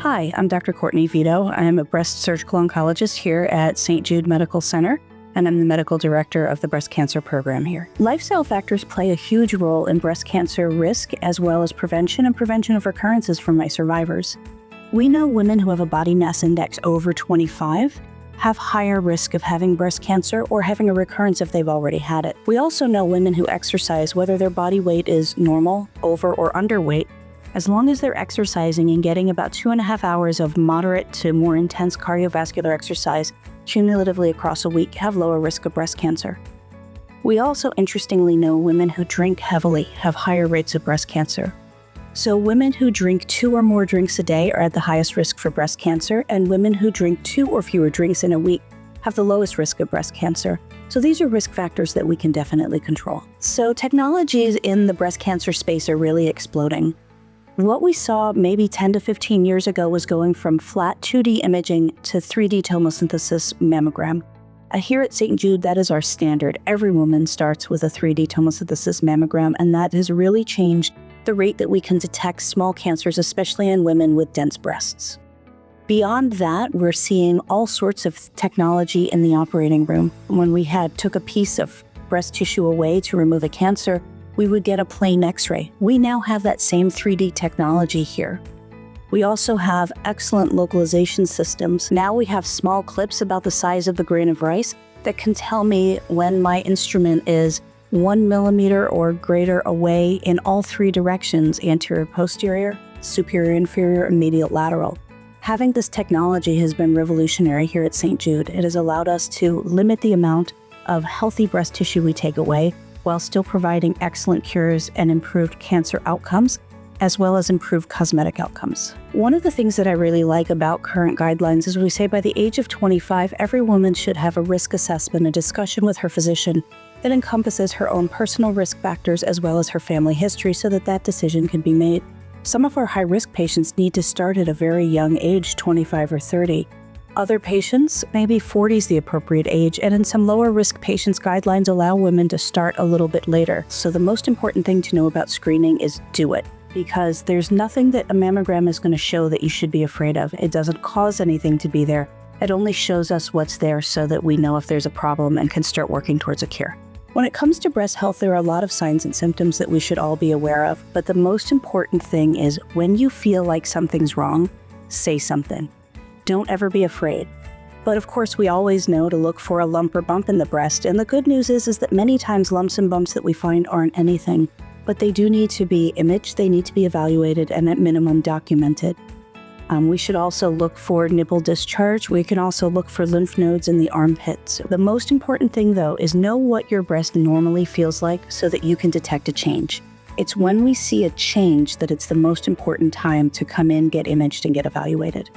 Hi, I'm Dr. Courtney Vito. I am a breast surgical oncologist here at St. Jude Medical Center, and I'm the medical director of the breast cancer program here. Lifestyle factors play a huge role in breast cancer risk, as well as prevention of recurrences for my survivors. We know women who have a body mass index over 25 have higher risk of having breast cancer or having a recurrence if they've already had it. We also know women who exercise, whether their body weight is normal, over, or underweight, as long as they're exercising and getting about 2.5 hours of moderate to more intense cardiovascular exercise cumulatively across a week, have lower risk of breast cancer. We also interestingly know women who drink heavily have higher rates of breast cancer. So women who drink 2 or more drinks a day are at the highest risk for breast cancer, and women who drink 2 or fewer drinks in a week have the lowest risk of breast cancer. So these are risk factors that we can definitely control. So technologies in the breast cancer space are really exploding. What we saw maybe 10 to 15 years ago was going from flat 2D imaging to 3D tomosynthesis mammogram. Here at St. Jude, that is our standard. Every woman starts with a 3D tomosynthesis mammogram, and that has really changed the rate that we can detect small cancers, especially in women with dense breasts. Beyond that, we're seeing all sorts of technology in the operating room. When we took a piece of breast tissue away to remove a cancer, we would get a plain X-ray. We now have that same 3D technology here. We also have excellent localization systems. Now we have small clips about the size of the grain of rice that can tell me when my instrument is 1 millimeter or greater away in all 3 directions: anterior, posterior, superior, inferior, and medial, lateral. Having this technology has been revolutionary here at St. Jude. It has allowed us to limit the amount of healthy breast tissue we take away, while still providing excellent cures and improved cancer outcomes, as well as improved cosmetic outcomes. One of the things that I really like about current guidelines is we say by the age of 25, every woman should have a risk assessment, a discussion with her physician that encompasses her own personal risk factors as well as her family history, so that that decision can be made. Some of our high-risk patients need to start at a very young age, 25 or 30. Other patients, maybe 40 is the appropriate age, and in some lower risk patients, guidelines allow women to start a little bit later. So the most important thing to know about screening is do it, because there's nothing that a mammogram is going to show that you should be afraid of. It doesn't cause anything to be there. It only shows us what's there so that we know if there's a problem and can start working towards a cure. When it comes to breast health, there are a lot of signs and symptoms that we should all be aware of, but the most important thing is when you feel like something's wrong, say something. Don't ever be afraid. But of course, we always know to look for a lump or bump in the breast, and the good news is that many times lumps and bumps that we find aren't anything, but they do need to be imaged, they need to be evaluated, and at minimum documented. We should also look for nipple discharge. We can also look for lymph nodes in the armpits. The most important thing, though, is know what your breast normally feels like so that you can detect a change. It's when we see a change that it's the most important time to come in, get imaged, and get evaluated.